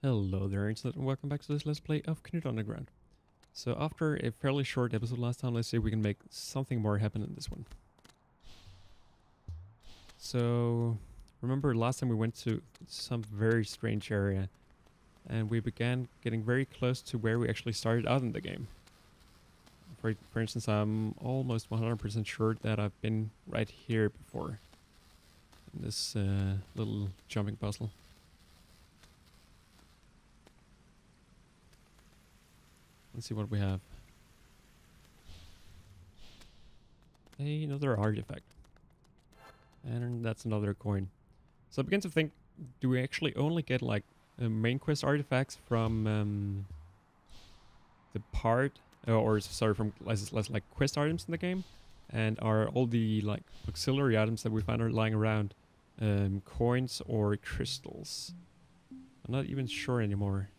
Hello there, Internet, and welcome back to this Let's Play of Knytt Underground. So after a fairly short episode last time, let's see if we can make something more happen in this one. So, remember last time we went to some very strange area, and we began getting very close to where we actually started out in the game. For instance, I'm almost 100% sure that I've been right here before, in this little jumping puzzle. Let's see what we have. Another artifact. And that's another coin. So I begin to think, do we actually only get like main quest artifacts from the part, or sorry, from less like quest items in the game? And are all the like auxiliary items that we find are lying around coins or crystals? I'm not even sure anymore.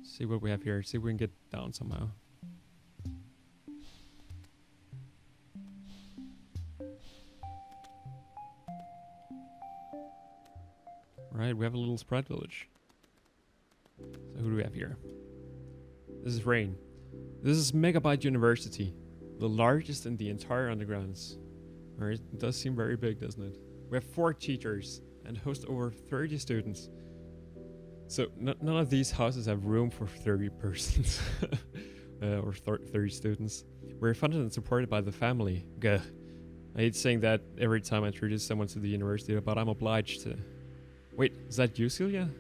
See what we have here. See if we can get down somehow. Right, we have a little sprite village. So who do we have here? This is Rain. This is Megabyte University, the largest in the entire undergrounds. Alright, it does seem very big, doesn't it? We have 4 teachers and host over 30 students. So none of these houses have room for 30 persons or 30 students. We're funded and supported by the family. Gah. I hate saying that every time I introduce someone to the university, but I'm obliged to. Wait, is that you, Celia?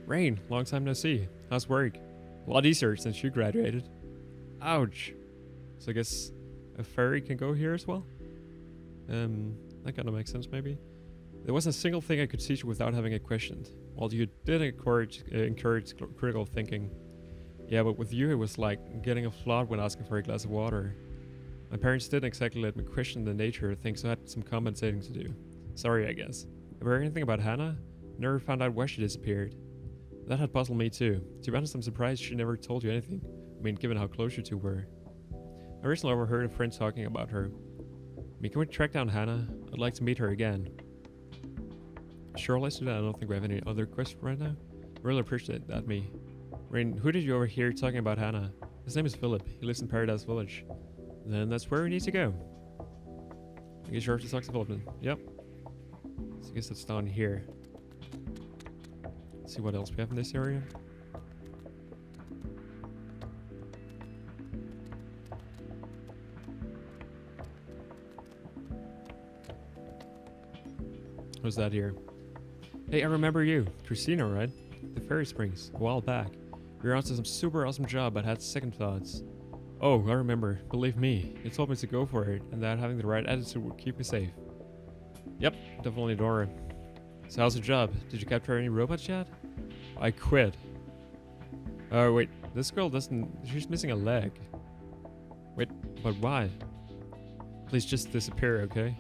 Rain, long time no see. How's work? A lot easier since you graduated. Ouch. So I guess a fairy can go here as well? That kind of makes sense maybe. There wasn't a single thing I could teach you without having it questioned. While you did encourage critical thinking. Yeah, but with you it was like getting a flood when asking for a glass of water. My parents didn't exactly let me question the nature of things, so I had some compensating to do. Sorry, I guess. Have you heard anything about Hannah? Never found out why she disappeared. That had puzzled me too. To be honest, I'm surprised she never told you anything. I mean, given how close you two were. I recently overheard a friend talking about her. I mean, can we track down Hannah? I'd like to meet her again. Sure, let's do that. I don't think we have any other quests right now. Really appreciate that, me. Rain, who did you overhear talking about Hannah? His name is Philip. He lives in Paradise Village. Then that's where we need to go. I guess you're to talk to Philip then. Yep. So I guess that's down here. Let's see what else we have in this area. What's that here? Hey, I remember you. Christina, right? The Fairy Springs, a while back. You were onto some super awesome job, but had second thoughts. Oh, I remember. Believe me, you told me to go for it, and that having the right attitude would keep me safe. Yep, definitely Dora. So how's the job? Did you capture any robots yet? I quit. Oh, wait. This girl doesn't... She's missing a leg. Wait, but why? Please just disappear, okay?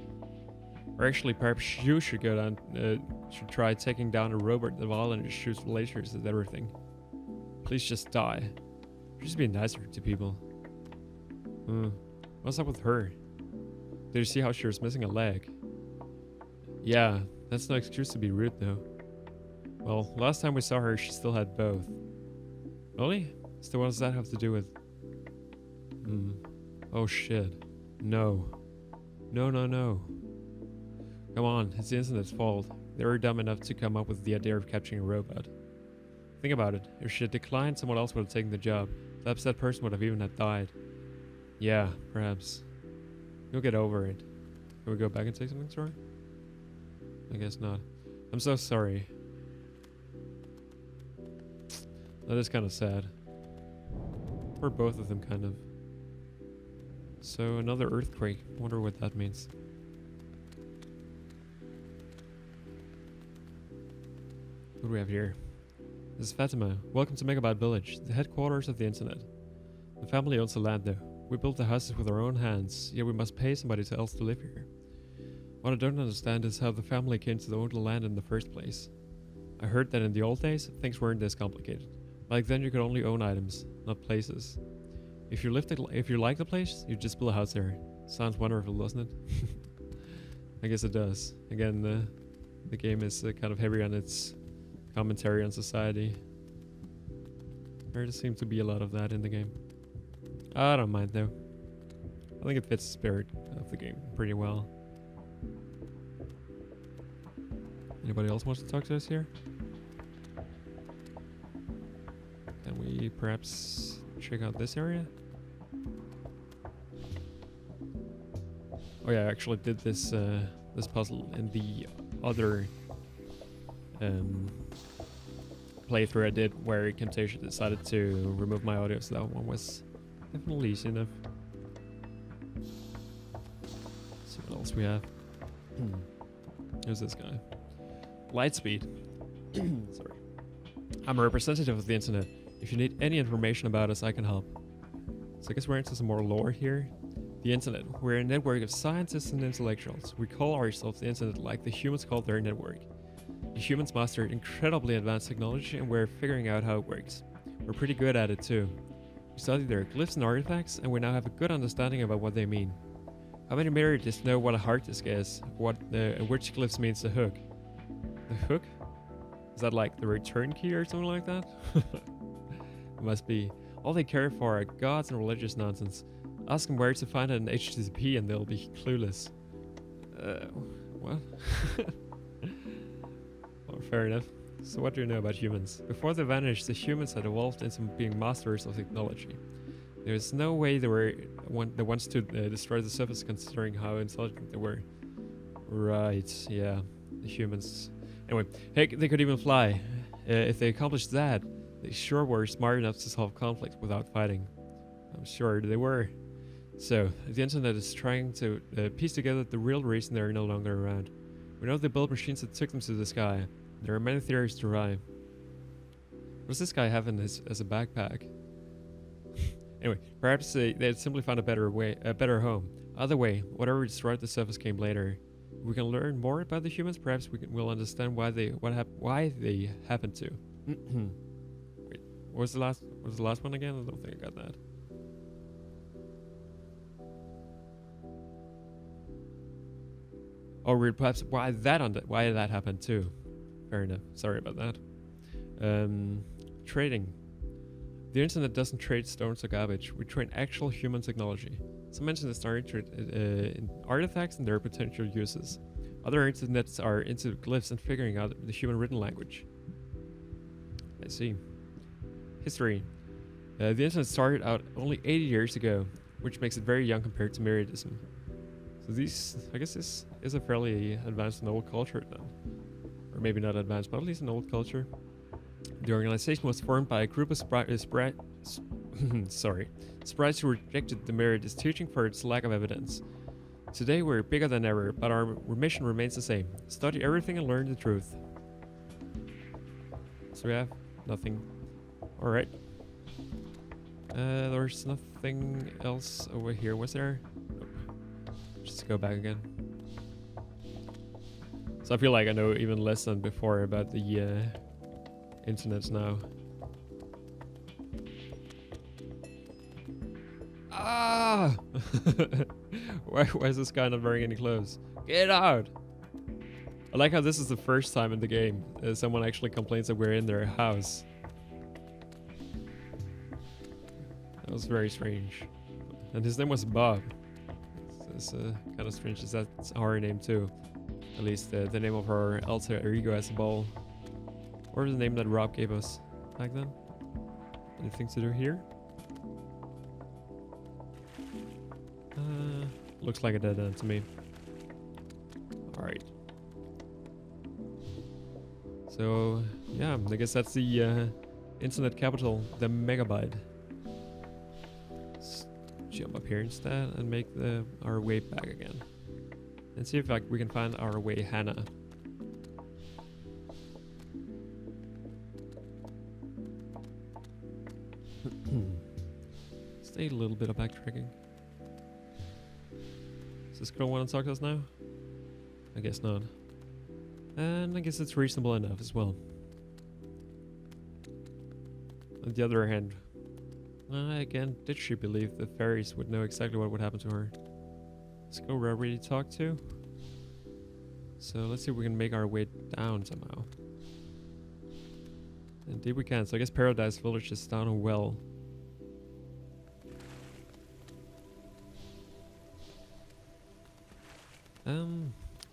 Or actually, perhaps you should go down... should try taking down a robot that violently shoots lasers at everything. Please just die. Just be nicer to people. What's up with her? Did you see how she was missing a leg? Yeah, that's no excuse to be rude though. Well, last time we saw her, she still had both. Really? So what does that have to do with... Oh shit. No. No. Come on, it's the internet's fault. They were dumb enough to come up with the idea of capturing a robot. Think about it. If she had declined, someone else would have taken the job. The upset person would have even have died. Yeah, perhaps. You'll get over it. Can we go back and take something, sorry? I guess not. I'm so sorry. That is kind of sad. For both of them, kind of. So, another earthquake. Wonder what that means. What do we have here? This is Fatima. Welcome to Megabyte Village, the headquarters of the internet. The family owns the land though. We built the houses with our own hands, yet we must pay somebody else to live here. What I don't understand is how the family came to own the land in the first place. I heard that in the old days, things weren't this complicated. Back then you could only own items, not places. If you like the place, you just build a house there. Sounds wonderful, doesn't it? I guess it does. Again, the game is kind of heavy on its commentary on society. There does seem to be a lot of that in the game. I don't mind though. I think it fits the spirit of the game pretty well. Anybody else wants to talk to us here? Can we perhaps check out this area? Oh yeah, I actually did this this puzzle in the other playthrough I did, where Camtasia decided to remove my audio, so that one was definitely easy enough. Let's see what else we have. Who's this guy? Lightspeed. Sorry. I'm a representative of the internet. If you need any information about us, I can help. So I guess we're into some more lore here. The internet. We're a network of scientists and intellectuals. We call ourselves the internet like the humans call their network. The humans mastered incredibly advanced technology and we're figuring out how it works. We're pretty good at it too. We study their glyphs and artifacts and we now have a good understanding about what they mean. How many myriadists know what a hard disk is? Which glyphs means the hook? The hook? Is that like the return key or something like that? It must be. All they care for are gods and religious nonsense. Ask them where to find an HTTP and they'll be clueless. What? Well, fair enough. So what do you know about humans? Before they vanished, the humans had evolved into being masters of technology. There's no way they were the ones to destroy the surface, considering how intelligent they were. Right, yeah. The humans. Anyway, heck, they could even fly. If they accomplished that, they sure were smart enough to solve conflict without fighting. I'm sure they were. So, the internet is trying to piece together the real reason they're no longer around. We know they built machines that took them to the sky. There are many theories to why. What does this guy have in his as a backpack? Anyway, perhaps they had simply found a better home. Either way, whatever destroyed the surface came later. If we can learn more about the humans, perhaps we'll understand why they happened to. Wait, what was the last one again? I don't think I got that. Oh, perhaps why that happened too. Fair enough. Sorry about that. Trading. The internet doesn't trade stones or garbage. We trade actual human technology. Some internets are interested in artifacts and their potential uses. Other internets are into glyphs and figuring out the human written language. I see. History. The internet started out only 80 years ago, which makes it very young compared to myriadism. So I guess this is a fairly advanced and old culture then. Or maybe not advanced, but at least an old culture. The organization was formed by a group of sprites who rejected the myriadist teaching for its lack of evidence. Today we're bigger than ever, but our mission remains the same. Study everything and learn the truth. So we have nothing. Alright. There's nothing else over here, was there? Nope. Just go back again. So I feel like I know even less than before about the internet now. Ah! why is this guy not wearing any clothes? Get out! I like how this is the first time in the game someone actually complains that we're in their house. That was very strange. And his name was Bob. It's kind of strange. That's our name too. At least the name of our alter ego as a ball. Or the name that Rob gave us back then. Anything to do here? Looks like a dead end to me. Alright. So, yeah, I guess that's the internet capital, the megabyte. Let's jump up here instead and make our way back again. And see if we can find our way Hannah. Stay a little bit of backtracking. Does this girl want to talk to us now? I guess not. And I guess it's reasonable enough as well. On the other hand, again, did she believe the fairies would know exactly what would happen to her? Let's go where I really talk to. So let's see if we can make our way down somehow. Indeed we can. So I guess Paradise Village is down a well.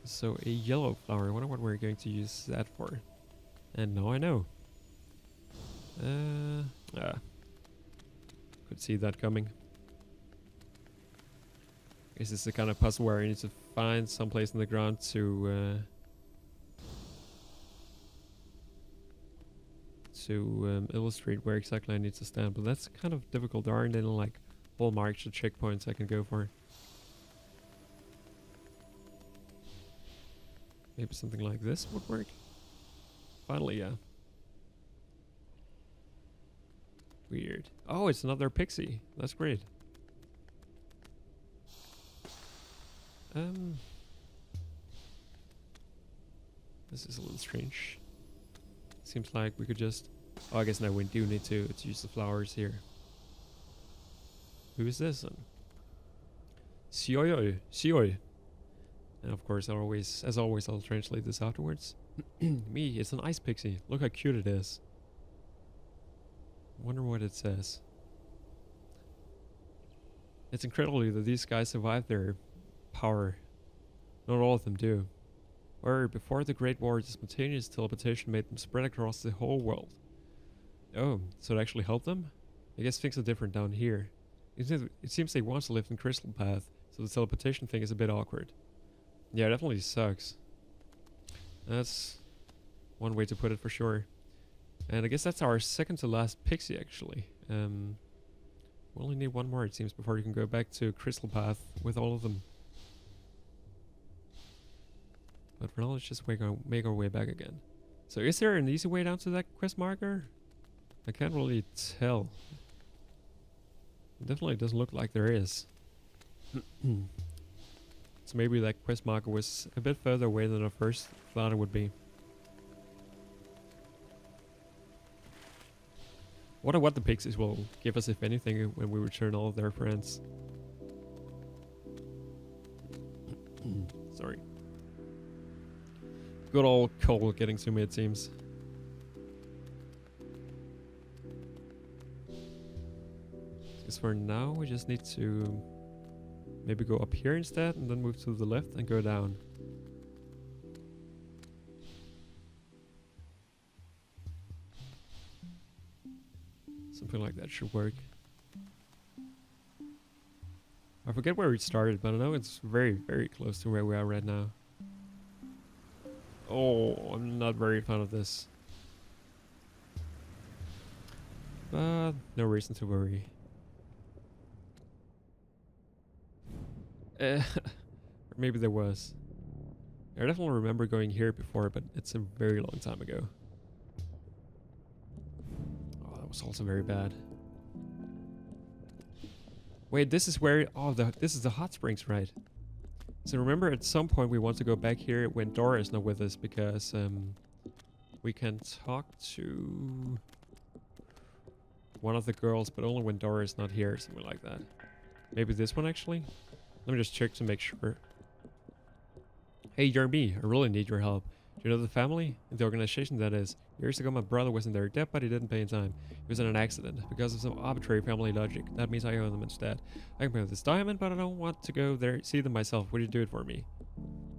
So a yellow flower. I wonder what we're going to use that for. And now I know. Could see that coming. This is the kind of puzzle where I need to find some place in the ground to illustrate where exactly I need to stand. But that's kind of difficult. There aren't any like whole marks or checkpoints I can go for. Maybe something like this would work. Finally, yeah. Weird. Oh, it's another pixie. That's great. This is a little strange. Seems like we could just... Oh, I guess now we do need to use the flowers here. Who is this then? Sioy. Sioy. And of course, as always, I'll translate this afterwards. Me, it's an ice pixie. Look how cute it is. Wonder what it says. It's incredible that these guys survive their power. Not all of them do. Or before the Great War, the spontaneous teleportation made them spread across the whole world. Oh, so it actually helped them? I guess things are different down here. It seems they once lived in Crystal Path, so the teleportation thing is a bit awkward. Yeah, it definitely sucks. That's one way to put it for sure. And I guess that's our second to last pixie actually. We only need one more it seems before you can go back to Crystal Path with all of them. But for now let's just make our way back again. So is there an easy way down to that quest marker? I can't really tell. It definitely doesn't look like there is. So maybe that quest marker was a bit further away than I first thought it would be. Wonder what the pixies will give us, if anything, when we return all of their friends. Sorry. Good old cold getting to me, it seems. Because for now, we just need to maybe go up here instead, and then move to the left and go down. Something like that should work. I forget where we started, but I know it's very, very close to where we are right now. Oh, I'm not very fan of this. But no reason to worry. Or maybe there was. I definitely remember going here before, but it's a very long time ago. Oh, that was also very bad. Wait, this is where... Oh, this is the hot springs, right? So remember, at some point we want to go back here when Dora is not with us, because we can talk to one of the girls, but only when Dora is not here, or something like that. Maybe this one, actually? Let me just check to make sure. Hey, you're me. I really need your help. Do you know the family? The organization, that is. Years ago, my brother was in their debt, but he didn't pay in time. He was in an accident. Because of some arbitrary family logic. That means I owe them instead. I can pay with this diamond, but I don't want to go there, see them myself. Would you do it for me?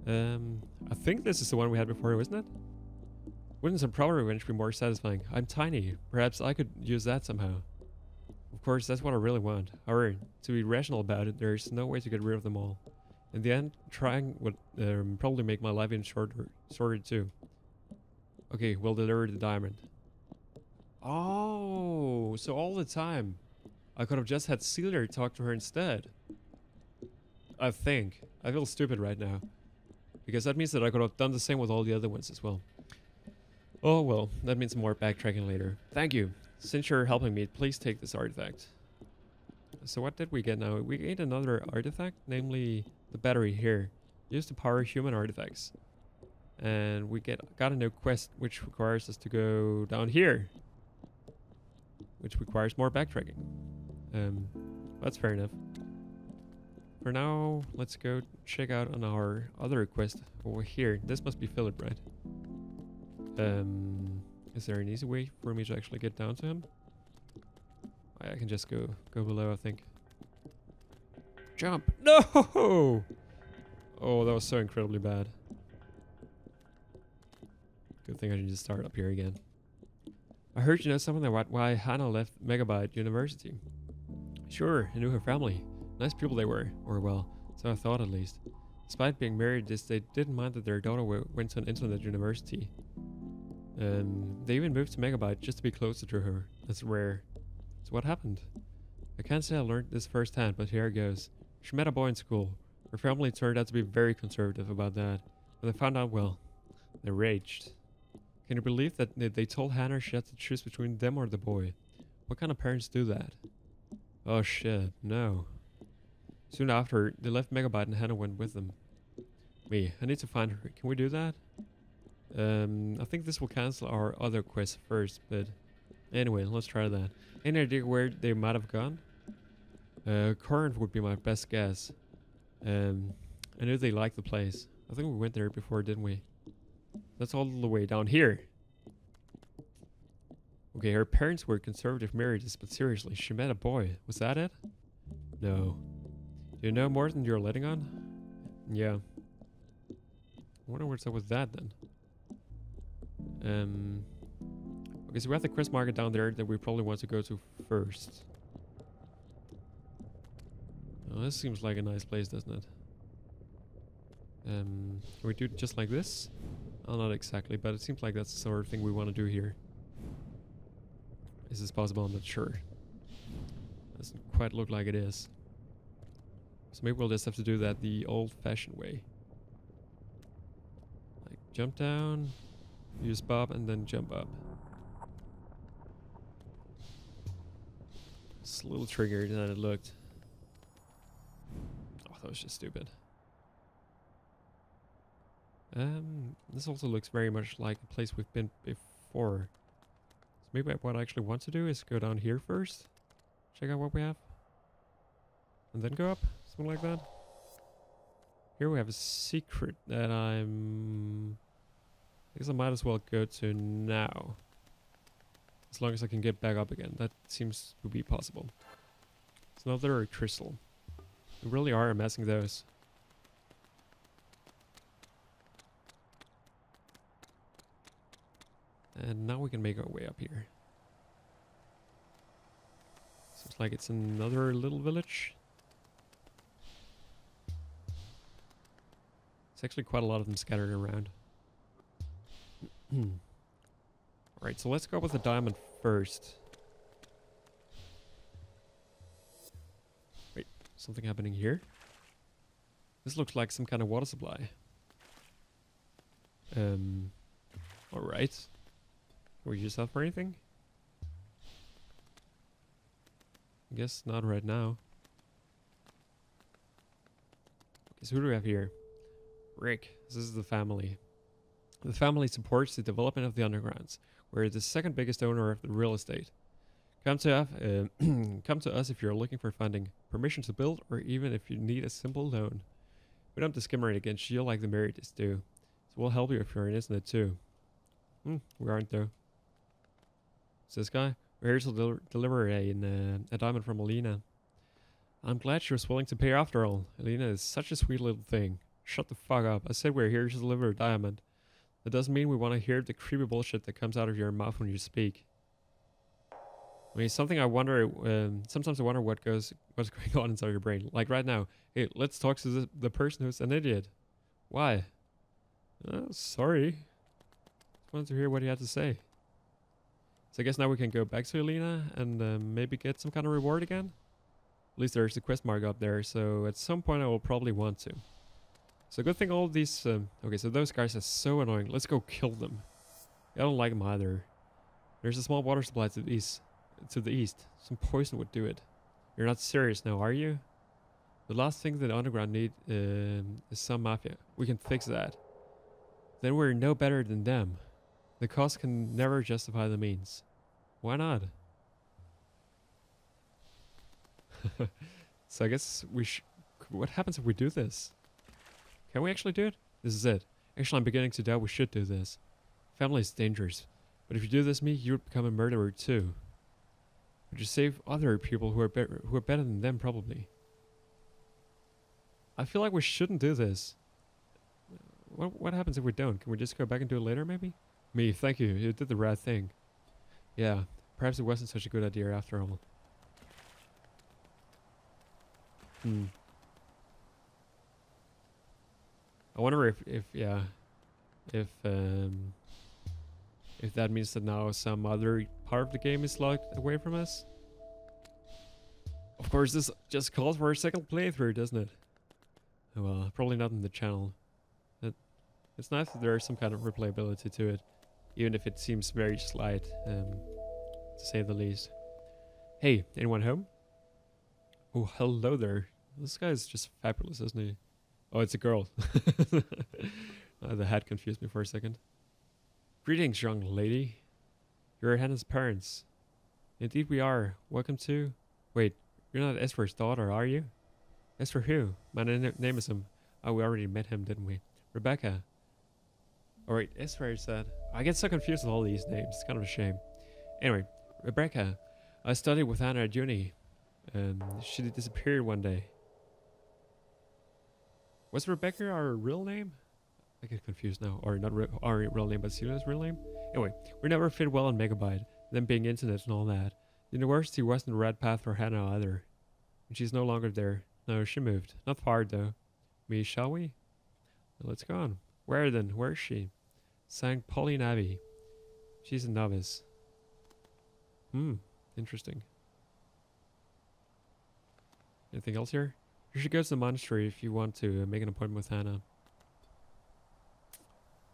I think this is the one we had before, isn't it? Wouldn't some proper revenge be more satisfying? I'm tiny. Perhaps I could use that somehow. Of course, that's what I really want. However, to be rational about it, there's no way to get rid of them all. In the end, trying would probably make my life even shorter too. Okay, we'll deliver the diamond. Oh, so all the time I could have just had Celia talk to her instead. I think. I feel stupid right now. Because that means that I could have done the same with all the other ones as well. Oh well, that means more backtracking later. Thank you. Since you're helping me, please take this artifact. So what did we get now? We gained another artifact, namely the battery here. Used to power human artifacts. And we got a new quest which requires us to go down here. Which requires more backtracking. That's fair enough. For now, let's go check out on our other quest over here. This must be Philip, right? Is there an easy way for me to actually get down to him? I can just go below, I think. Jump! No! Oh, that was so incredibly bad. Good thing I didn't just start up here again. I heard you know something about why Hannah left Megabyte University. Sure, I knew her family. Nice people they were. Or well, so I thought at least. Despite being married, they didn't mind that their daughter went to an internet university. They even moved to Megabyte just to be closer to her. That's rare. So what happened? I can't say I learned this firsthand, but here it goes. She met a boy in school. Her family turned out to be very conservative about that. When they found out, well, they raged. Can you believe that they told Hannah she had to choose between them or the boy? What kind of parents do that? Oh shit, no. Soon after, they left Megabyte and Hannah went with them. I need to find her. Can we do that? I think this will cancel our other quest first, but anyway, let's try that. Any idea where they might have gone? Corinth would be my best guess. I knew they liked the place. I think we went there before, didn't we? That's all the way down here. Okay, her parents were conservative marriages, but seriously, she met a boy. Was that it? No. Do you know more than you're letting on? Yeah. I wonder what's up with that then. Okay, so we have the quest market down there that we probably want to go to first. Oh, this seems like a nice place, doesn't it? Can we do it just like this? Oh, not exactly, but it seems like that's the sort of thing we want to do here. Is this possible? I'm not sure. Doesn't quite look like it is. So maybe we'll just have to do that the old-fashioned way. Like jump down, use Bob, and then jump up. It's a little trickier than it looked. Oh, that was just stupid. This also looks very much like a place we've been before. So maybe what I actually want to do is go down here first. Check out what we have. And then go up. Something like that. Here we have a secret that I guess I might as well go to now. As long as I can get back up again. That seems to be possible. It's another crystal. We really are amassing those. And now we can make our way up here. Seems like it's another little village. It's actually quite a lot of them scattered around. Alright, so let's go with the diamond first. Wait, something happening here? This looks like some kind of water supply. Alright. Can we use that for anything? I guess not right now. Okay, so who do we have here? Rick. This is the family. The family supports the development of the undergrounds. We're the second biggest owner of the real estate. Come to us if you're looking for funding, permission to build, or even if you need a simple loan. We don't discriminate against you like the marriages do. So we'll help you if you're innocent it too. We aren't though. It's this guy. We're here to deliver a diamond from Alina. I'm glad she was willing to pay after all. Alina is such a sweet little thing. Shut the fuck up. I said we're here to deliver a diamond. That doesn't mean we want to hear the creepy bullshit that comes out of your mouth when you speak. I mean, something I wonder, sometimes I wonder what's going on inside your brain. Like right now, hey, let's talk to the person who's an idiot. Why? Sorry. Just wanted to hear what he had to say. So I guess now we can go back to Alina and maybe get some kind of reward again. At least there's the quest mark up there, so at some point I will probably want to. So good thing all of these... okay, so those guys are so annoying. Let's go kill them. I don't like them either. There's a small water supply to the east. Some poison would do it. You're not serious now, are you? The last thing that the underground need is some mafia. We can fix that. Then we're no better than them. The cost can never justify the means. Why not? So I guess we what happens if we do this? Can we actually do it? This is it. Actually, I'm beginning to doubt we should do this. Family is dangerous. But if you do this, me, you would become a murderer too. Would you save other people who are better than them, probably? I feel like we shouldn't do this. What happens if we don't? Can we just go back and do it later, maybe? Me, thank you. You did the right thing. Yeah, perhaps it wasn't such a good idea after all. I wonder if that means that now some other part of the game is locked away from us. Of course, this just calls for a second playthrough, doesn't it? Oh well, probably not in the channel. It's nice that there is some kind of replayability to it, even if it seems very slight, to say the least. Hey, anyone home? Oh, hello there. This guy is just fabulous, isn't he? Oh, it's a girl. The hat confused me for a second. Greetings, young lady. You're Hannah's parents. Indeed we are. Welcome to... Wait, you're not Esther's daughter, are you? Esther who? My name is him. Oh, we already met him, didn't we? Rebecca. Alright, Esther said... I get so confused with all these names. It's kind of a shame. Anyway, Rebecca. I studied with Hannah at uni. She disappeared one day. Was Rebecca our real name? I get confused now. Or not our real name, but Celia's real name? Anyway, we never fit well on Megabyte. Them being internet and all that. The university wasn't the right path for Hannah either. And she's no longer there. No, she moved. Not far though. Me, shall we? Well, let's go on. Where then? Where is she? St. Pauline Abbey. She's a novice. Interesting. Anything else here? You should go to the monastery if you want to make an appointment with Hannah.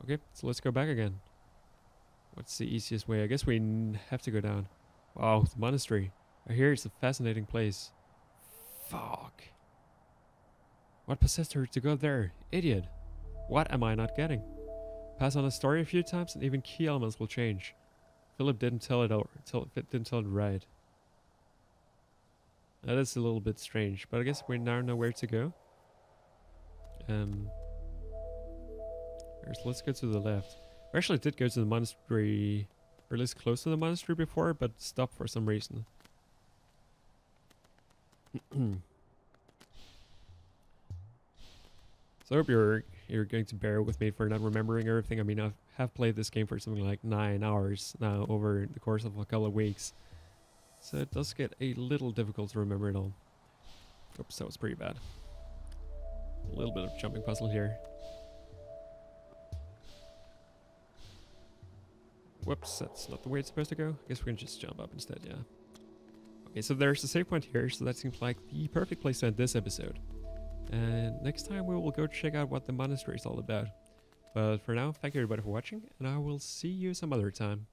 Okay, so let's go back again. What's the easiest way? I guess we have to go down. Wow, the monastery. I hear it's a fascinating place. Fuck. What possessed her to go there? Idiot. What am I not getting? Pass on a story a few times and even key elements will change. Philip didn't tell it right. That is a little bit strange, but I guess we now know where to go. Let's go to the left. We actually did go to the monastery, or at least close to the monastery before, but stopped for some reason. So I hope you're going to bear with me for not remembering everything. I mean, I have played this game for something like 9 hours now over the course of a couple of weeks. So it does get a little difficult to remember it all. Oops, that was pretty bad. A little bit of jumping puzzle here. Whoops, that's not the way it's supposed to go. I guess we can just jump up instead, yeah. Okay, so there's a save point here, so that seems like the perfect place to end this episode. And next time we will go check out what the monastery is all about. But for now, thank you everybody for watching, and I will see you some other time.